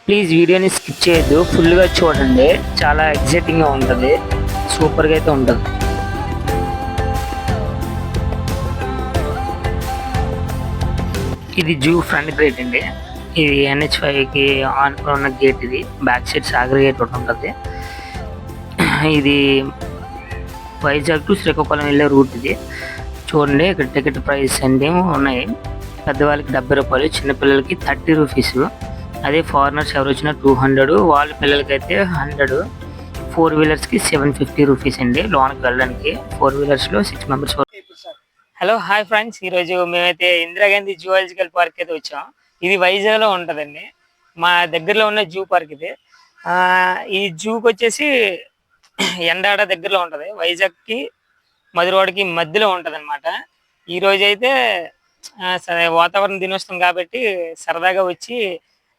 Please వీడియోని skip చేయొద్దు, ఫుల్గా చూడండి. చాలా ఎగ్జైటింగ్గా ఉంటుంది, సూపర్గా అయితే ఉంటుంది. ఇది జూ ఫ్రంట్ గేట్ అండి. ఇది NH5కి ఆనుకుని ఉన్న గేట్. ఇది బ్యాక్ సైడ్ సాగర్ గేట్ ఒకటి ఉంటుంది. ఇది వైజాగ్ టు శ్రీకాకుళం వెళ్ళే రూట్. ఇది చూడండి, ఇక్కడ టికెట్ ప్రైస్ అన్నీ ఉన్నాయి. పెద్దవాళ్ళకి 70 రూపాయలు, చిన్నపిల్లలకి 30 రూపీస్. అదే ఫారినర్స్ ఎవరు వచ్చినా 200, వాళ్ళ పిల్లలకైతే 100. 4 వీలర్స్కి 750 రూపీస్ అండి లోన్కి వెళ్ళడానికి. 4 వీలర్స్లో 6 మెంబర్స్. Hello, hi friends. ఈరోజు మేమైతే ఇందిరాగాంధీ జూలాజికల్ పార్క్ అయితే వచ్చాం. ఇది వైజాగ్లో ఉంటుందండి, మా దగ్గరలో ఉన్న జూ పార్క్ ఇది. ఈ జూకి వచ్చేసి ఎండాడ దగ్గరలో ఉంటుంది, వైజాగ్కి మధురవాడకి మధ్యలో ఉంటుంది అనమాట. ఈరోజు అయితే వాతావరణ దినోత్సవం కాబట్టి సరదాగా వచ్చి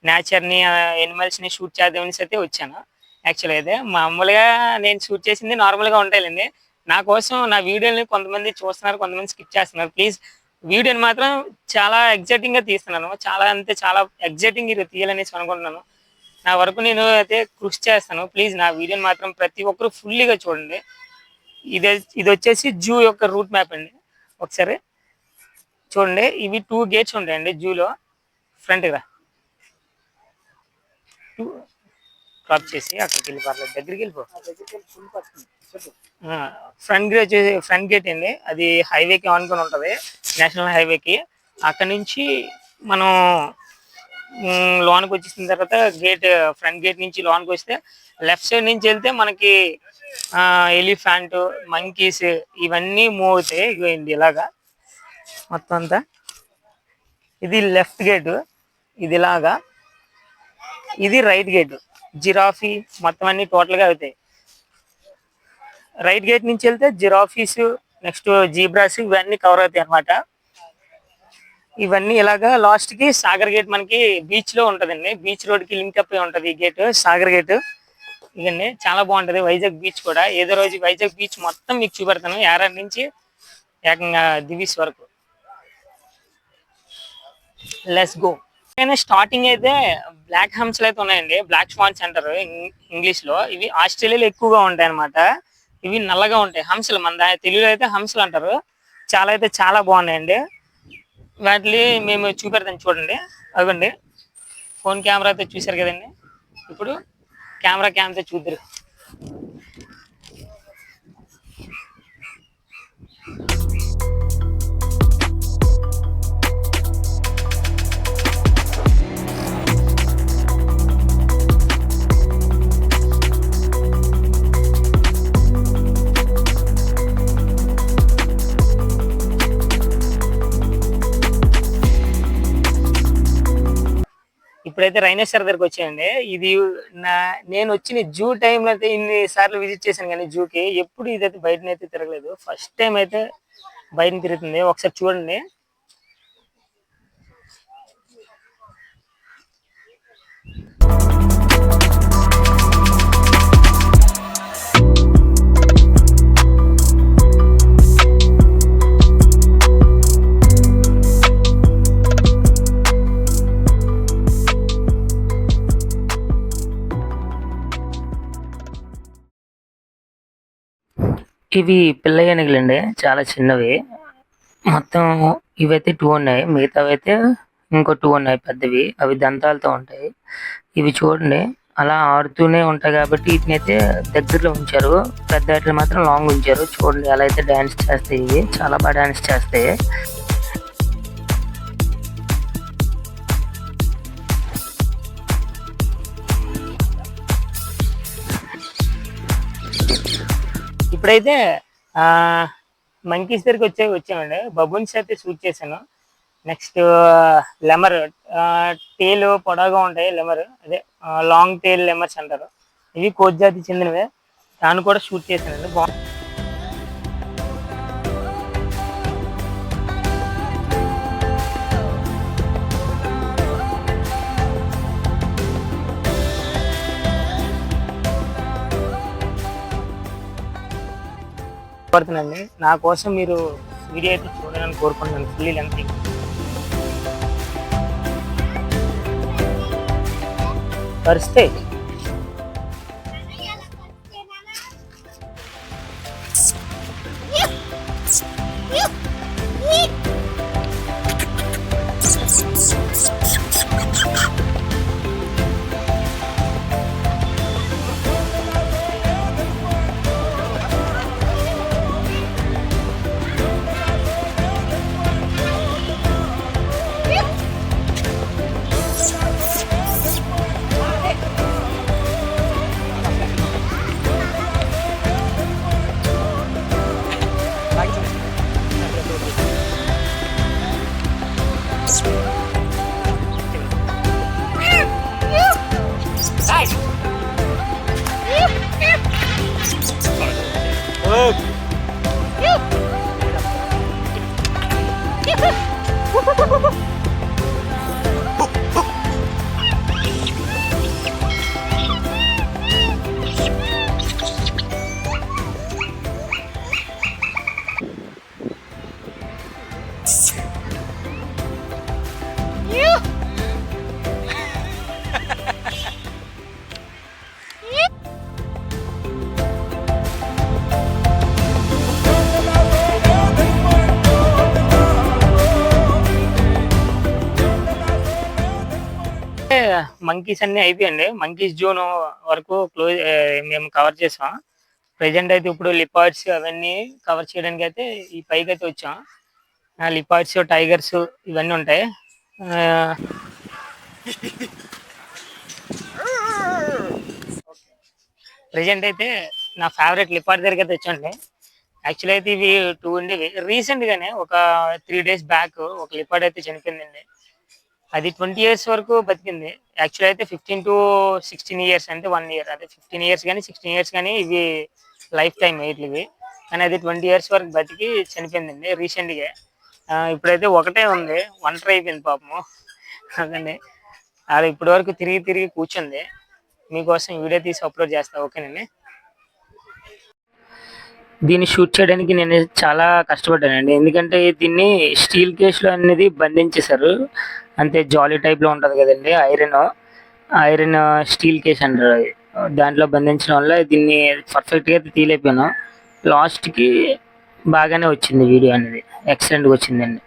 నేచర్ని, ఎనిమల్స్ని షూట్ చేద్దామని అయితే వచ్చాను. యాక్చువల్గా అయితే మామూలుగా నేను షూట్ చేసింది నార్మల్గా ఉంటాయండి. నా కోసం నా వీడియోని కొంతమంది చూస్తున్నారు, కొంతమంది స్కిప్ చేస్తున్నారు. ప్లీజ్ వీడియోని మాత్రం చాలా ఎగ్జైటింగ్గా తీస్తున్నాను. చాలా అంటే చాలా ఎగ్జైటింగ్ ఇది తీయాలనేసి అనుకుంటున్నాను. నా వరకు నేను అయితే కృషి చేస్తాను. ప్లీజ్ నా వీడియోని మాత్రం ప్రతి ఒక్కరు ఫుల్లీగా చూడండి. ఇది వచ్చేసి జూ యొక్క రూట్ మ్యాప్ అండి. ఒకసారి చూడండి, ఇవి 2 గేట్స్ ఉంటాయండి జూలో. ఫ్రంట్కి రా, క్రాప్ చేసి అక్కడికి వెళ్ళి పర్లేదు, దగ్గరికి వెళ్ళిపో. ఫ్రంట్ గేట్ అండి, అది హైవేకి ఆనుకొని ఉంటుంది, నేషనల్ హైవేకి. అక్కడ నుంచి మనం లోన్కి వచ్చేసిన తర్వాత ఫ్రంట్ గేట్ నుంచి లోన్కి వస్తే లెఫ్ట్ సైడ్ నుంచి వెళ్తే మనకి ఎలిఫెంట్, మంకీస్ ఇవన్నీ మూవ్ అవుతాయి. ఇగోండి ఇలాగా మొత్తం అంతా. ఇది లెఫ్ట్ గేటు, ఇది ఇలాగా. ఇది రైట్ గేటు, జిరాఫీ మొత్తం అన్ని టోటల్గా అవుతాయి. రైట్ గేట్ నుంచి వెళ్తే జిరాఫీస్, నెక్స్ట్ జీబ్రాస్ ఇవన్నీ కవర్ అవుతాయి అనమాట. ఇవన్నీ ఇలాగా లాస్ట్కి సాగర్ గేట్ మనకి బీచ్లో ఉంటుందండి. బీచ్ రోడ్కి లింక్ అప్ అయి ఉంటుంది ఈ గేట్, సాగర్ గేట్. ఇవన్నీ చాలా బాగుంటుంది. వైజాగ్ బీచ్ కూడా ఏదో రోజు వైజాగ్ బీచ్ మొత్తం మీకు చూపెడతాను, యారాడ్ నుంచి ఏకంగా దివీస్ వరకు. Let's go. స్టార్టింగ్ అయితే బ్లాక్ హమ్స్లు అయితే ఉన్నాయండి, బ్లాక్ స్వాన్స్ అంటారు ఇంగ్లీష్లో. ఇవి ఆస్ట్రేలియాలో ఎక్కువగా ఉంటాయి అనమాట. ఇవి నల్లగా ఉంటాయి హంసలు, మన తెలుగులో అయితే హంసలు అంటారు. చాలా బాగున్నాయండి. వాటిని మేము చూపెడతాం చూడండి. అవ్వండి, ఫోన్ కెమెరా అయితే చూసారు కదండి, ఇప్పుడు కెమెరాతో చూద్దరు. ఇప్పుడైతే రైనేశ్వర దగ్గరకు వచ్చాయండి. ఇది నేను వచ్చిన జూ టైంలో అయితే ఇన్ని సార్లు విజిట్ చేశాను, కానీ జూకి ఎప్పుడు ఇదైతే బయటనైతే తిరగలేదు. ఫస్ట్ టైం అయితే బయటని తిరుగుతుంది. ఒకసారి చూడండి. ఇవి పిల్ల ఏనుగులండి, చాలా చిన్నవి. మొత్తం ఇవైతే 2 ఉన్నాయి, మిగతావి అయితే ఇంకో 2 ఉన్నాయి పెద్దవి. అవి దంతాలతో ఉంటాయి. ఇవి చూడండి అలా ఆడుతూనే ఉంటాయి కాబట్టి వీటిని అయితే దగ్గరలో ఉంచారు. పెద్ద వాటిని మాత్రం లాంగ్ ఉంచారు. చూడండి అలా అయితే డ్యాన్స్ చేస్తాయి. ఇవి చాలా బాగా డ్యాన్స్ చేస్తాయి. ఇప్పుడైతే మంకీస్ దగ్గరికి వచ్చామండి. బబున్స్ అయితే షూట్ చేశాను. నెక్స్ట్ లెమర్, టేల్ పొడవుగా ఉంటాయి లెమర్, అదే లాంగ్ టేల్ లెమర్స్ అంటారు. ఇవి కోచ్ జాతి చెందినవే, దాన్ని కూడా షూట్ చేశానండి. పడుతుందండి. నా కోసం మీరు వీడియో అయితే చూడాలని కోరుకుంటున్నాను. Fully length. కరిస్తే మంకీస్ అన్ని అయిపోయండి. మంకీస్ జోన్ వరకు క్లోజ్ మేము కవర్ చేసాం. ప్రెజెంట్ అయితే ఇప్పుడు లిపార్డ్స్ అవన్నీ కవర్ చేయడానికి అయితే ఈ పైకి అయితే వచ్చాం. లిపార్డ్స్, టైగర్స్ ఇవన్నీ ఉంటాయి. ప్రెజెంట్ అయితే నా ఫేవరెట్ లిపార్డ్ దగ్గరికి అయితే వచ్చండి. యాక్చువల్ అయితే ఇవి 2 ఉండేవి. రీసెంట్ గానే ఒక 3 days బ్యాక్ ఒక లిపార్డ్ అయితే చనిపోయిందండి. అది 20 years వరకు బతికింది. యాక్చువల్ అయితే 15 to 16 years అంటే 1 year, అదే 15 years కానీ 16 years కానీ ఇవి లైఫ్ టైం ఇవి. కానీ అది 20 years వరకు బతికి చనిపోయిందండి రీసెంట్గా. ఇప్పుడైతే ఒకటే ఉంది, ఒంటరి అయిపోయింది పాపము. అదండి, అది ఇప్పటి వరకు తిరిగి తిరిగి కూర్చుంది. మీకోసం వీడియో తీసి అప్లోడ్ చేస్తా, ఓకేనండి. దీన్ని షూట్ చేయడానికి నేను చాలా కష్టపడ్డానండి. ఎందుకంటే దీన్ని స్టీల్ కేసులో అనేది బంధించేశారు. అంతే జాలీ టైప్లో ఉంటుంది కదండి, ఐరన్ స్టీల్ కేస్ అంటారు. అది దాంట్లో బంధించడం వల్ల దీన్ని పర్ఫెక్ట్గా తీయలేకపోయాను. లాస్ట్కి బాగానే వచ్చింది వీడియో అనేది, ఎక్సలెంట్గా వచ్చిందండి.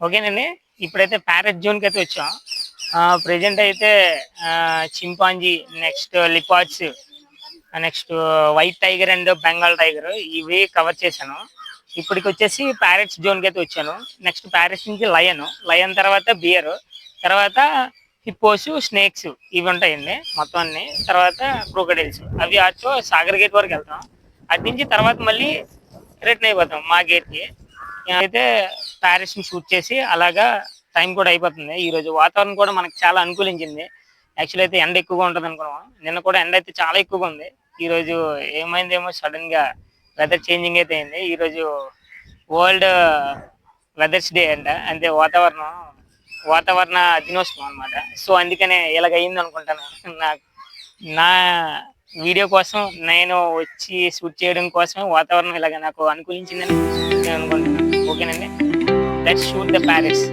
ఓకేనండి. ఇప్పుడైతే ప్యారెట్ జోన్కి అయితే వచ్చాం. ప్రెజెంట్ అయితే chimpanzee, next leopards, next white tiger and Bengal tiger ఇవి కవర్ చేశాను. ఇప్పటికి వచ్చేసి ప్యారెట్స్ జోన్కి అయితే వచ్చాను. నెక్స్ట్ ప్యారెట్స్ నుంచి లయన్ తర్వాత బియర్, తర్వాత హిప్పోస్, స్నేక్స్ ఇవి ఉంటాయండి మొత్తం అన్ని. తర్వాత క్రోకడైల్స్ అవి ఆటో సాగర్ గేట్ వరకు వెళ్తాం. అటు నుంచి తర్వాత మళ్ళీ రిటర్న్ అయిపోతాం మా గేట్కి. అయితే ప్యారెట్స్ని షూట్ చేసి అలాగా టైం కూడా అయిపోతుంది. ఈరోజు వాతావరణం కూడా మనకు చాలా అనుకూలించింది. యాక్చువల్ అయితే ఎండ ఎక్కువగా ఉంటుంది అనుకున్నాం. నిన్న కూడా ఎండ అయితే చాలా ఎక్కువగా ఉంది. ఈరోజు ఏమైందేమో సడన్గా వెదర్ చేంజింగ్ అయితే అయింది. ఈరోజు వరల్డ్ వెదర్స్ డే అంట, అంటే వాతావరణ దినోత్సవం అనమాట. సో అందుకనే ఇలాగ అయింది అనుకుంటాను. నా వీడియో కోసం నేను వచ్చి షూట్ చేయడం కోసమే వాతావరణం ఇలాగ నాకు అనుకూలించిందని నేను అనుకుంటున్నాను. ఓకేనండి, లెట్స్ షూట్ ద ప్యారెట్స్.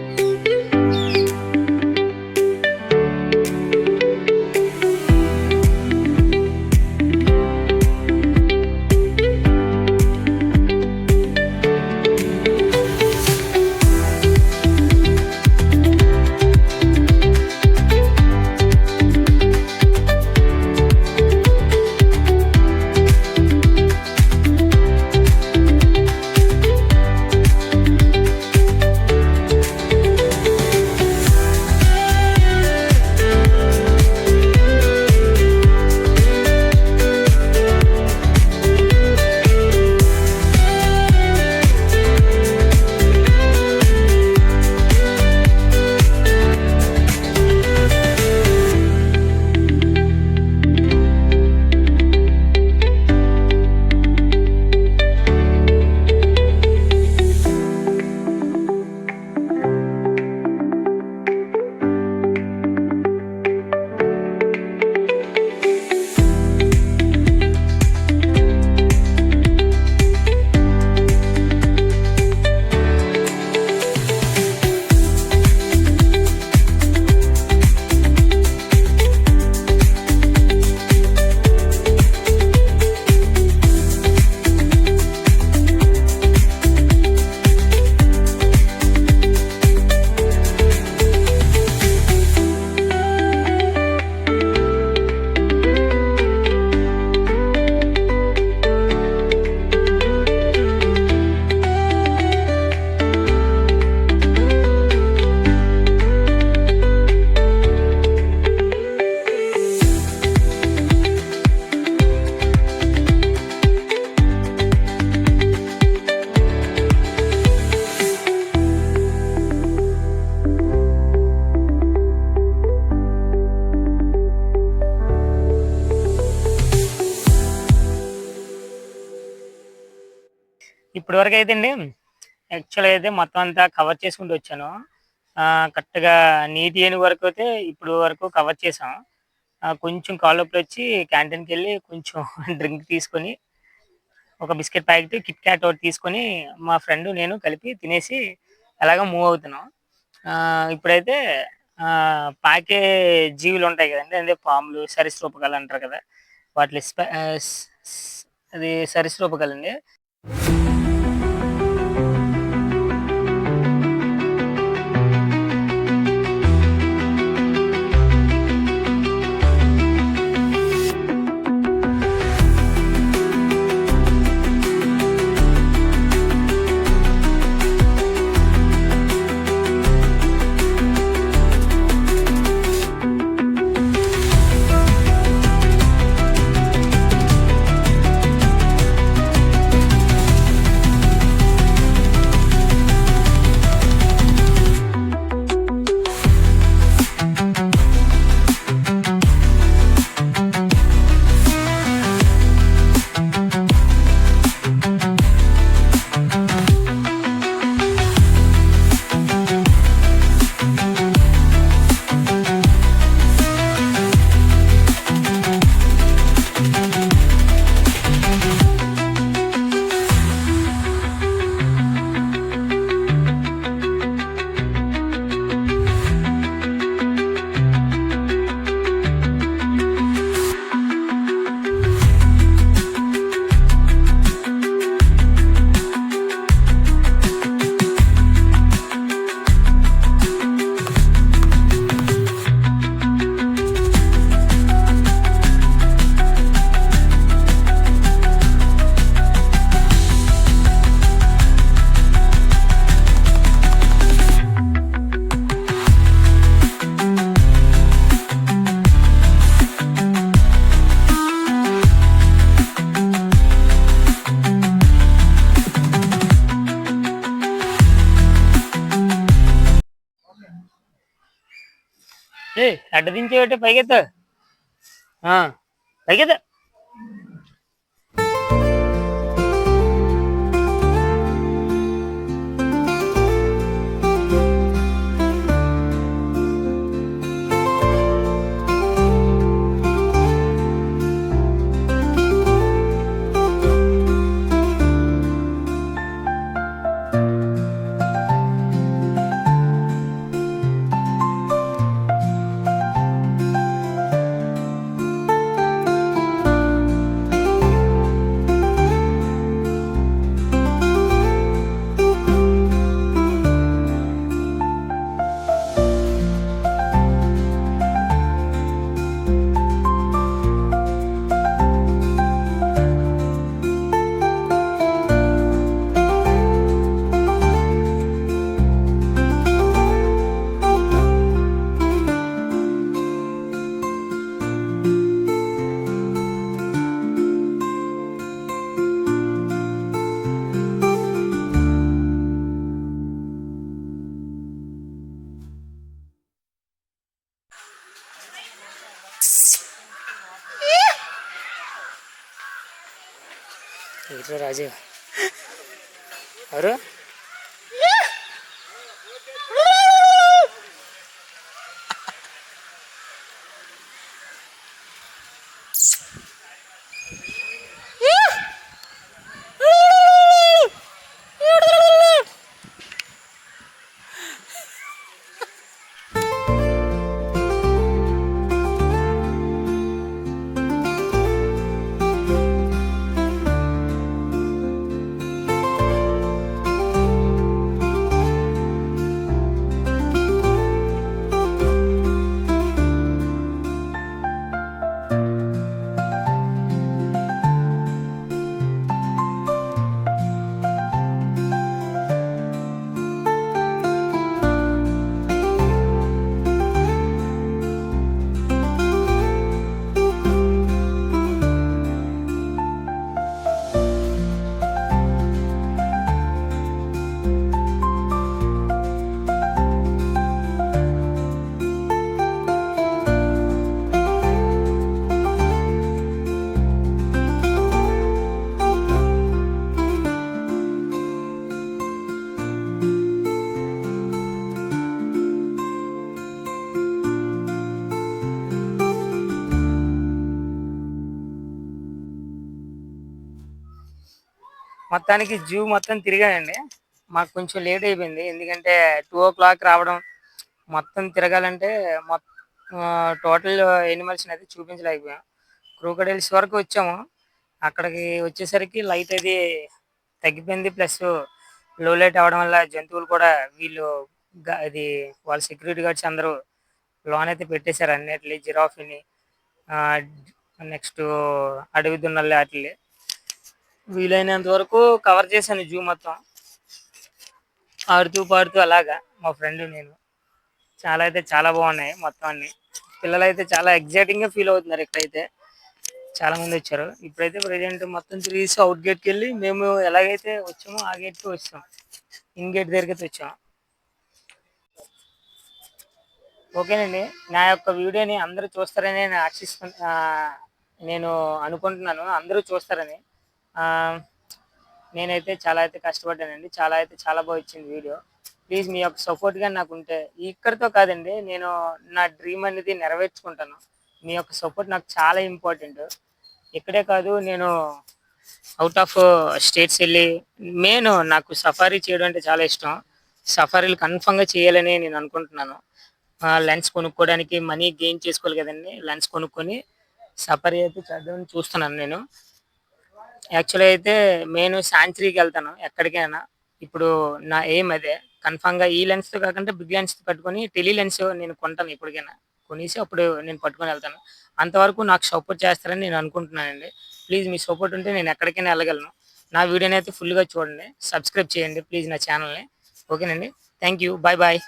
ఇప్పటి వరకు అయితే అండి యాక్చువల్గా అయితే మొత్తం అంతా కవర్ చేసుకుంటూ వచ్చాను. కరెక్ట్గా నీటి ఏనుగు వరకు అయితే ఇప్పుడు వరకు కవర్ చేసాం. కొంచెం కాళ్ళొప్పులు వచ్చి క్యాంటీన్కి వెళ్ళి కొంచెం డ్రింక్ తీసుకొని ఒక బిస్కెట్ ప్యాకెట్, కిట్ క్యాట్ ఒకటి తీసుకొని మా ఫ్రెండ్ నేను కలిపి తినేసి అలాగా మూవ్ అవుతున్నాం. ఇప్పుడైతే పాకే జీవులు ఉంటాయి కదండి, అంటే పాములు, సరీసృపాలు అంటారు కదా, వాటి అది సరీసృపాలండి. ఏ అడ్డ దించేవటే పైకెత్త పైకెత్త. రాజు ఎవరు? మొత్తానికి జూ మొత్తం తిరిగానండి. మాకు కొంచెం లేట్ అయిపోయింది, ఎందుకంటే 2 o'clock రావడం, మొత్తం తిరగాలంటే టోటల్ ఎనిమల్స్ అయితే చూపించలేకపోయాం. క్రొకోడైల్స్ వరకు వచ్చాము. అక్కడికి వచ్చేసరికి లైట్ అది తగ్గిపోయింది, ప్లస్ లో లైట్ అవ్వడం వల్ల జంతువులు కూడా వీళ్ళు అది వాళ్ళ సెక్యూరిటీ గార్డ్స్ అందరూ లోన్ అయితే పెట్టేశారు అన్నిటిని, జిరాఫీని, నెక్స్ట్ అడవి దున్నల్ని, వాటిని వీలైనంత వరకు కవర్ చేశాను జూ మొత్తం, ఆడుతూ పాడుతూ అలాగా మా ఫ్రెండ్ నేను. చాలా అయితే చాలా బాగున్నాయి మొత్తం అన్ని. పిల్లలు అయితే చాలా ఎగ్జైటింగ్ గా ఫీల్ అవుతున్నారు. ఇక్కడైతే చాలా మంది వచ్చారు. ఇప్పుడైతే ప్రజెంట్ మొత్తం తిరిగేసి అవుట్ గేట్కి వెళ్ళి మేము ఎలాగైతే వచ్చామో ఆ గేట్కి వచ్చాం, ఇన్ గేట్ దగ్గరికి వచ్చాం. ఓకేనండి, నా యొక్క వీడియోని అందరూ చూస్తారని నేను అనుకుంటున్నాను, అందరూ చూస్తారని. నేనైతే చాలా అయితే కష్టపడ్డానండి, చాలా అయితే చాలా బాగా వచ్చింది వీడియో. ప్లీజ్ మీ యొక్క సపోర్ట్గా నాకు ఉంటే, ఇక్కడితో కాదండి, నేను నా డ్రీమ్ అనేది నెరవేర్చుకుంటాను. మీ యొక్క సపోర్ట్ నాకు చాలా ఇంపార్టెంట్. ఇక్కడే కాదు, నేను అవుట్ ఆఫ్ స్టేట్స్ వెళ్ళి, నాకు సఫారీ చేయడం అంటే చాలా ఇష్టం. సఫారీలు కన్ఫామ్గా చేయాలని నేను అనుకుంటున్నాను. లెన్స్ కొనుక్కోవడానికి మనీ గెయిన్ చేసుకోవాలి కదండి, లెన్స్ కొనుక్కొని సఫారీ అయితే చేద్దామని చూస్తున్నాను నేను. యాక్చువల్లీ అయితే నేను శాంచురీకి వెళ్తాను ఎక్కడికైనా. ఇప్పుడు నా ఎయిమ్ అదే, కన్ఫామ్గా ఈ లెన్స్తో కాకుండా బిగ్ లెన్స్ పట్టుకొని టెలీ లెన్స్ నేను కొంటాను ఎప్పటికైనా, కొనేసి అప్పుడు నేను పట్టుకొని వెళ్తాను. అంతవరకు నాకు సపోర్ట్ చేస్తారని నేను అనుకుంటున్నానండి. ప్లీజ్ మీ సపోర్ట్ ఉంటే నేను ఎక్కడికైనా వెళ్ళగలను. నా వీడియోని అయితే ఫుల్గా చూడండి, సబ్స్క్రైబ్ చేయండి ప్లీజ్ నా ఛానల్ని. ఓకేనండి, థ్యాంక్ యూ, బాయ్ బాయ్.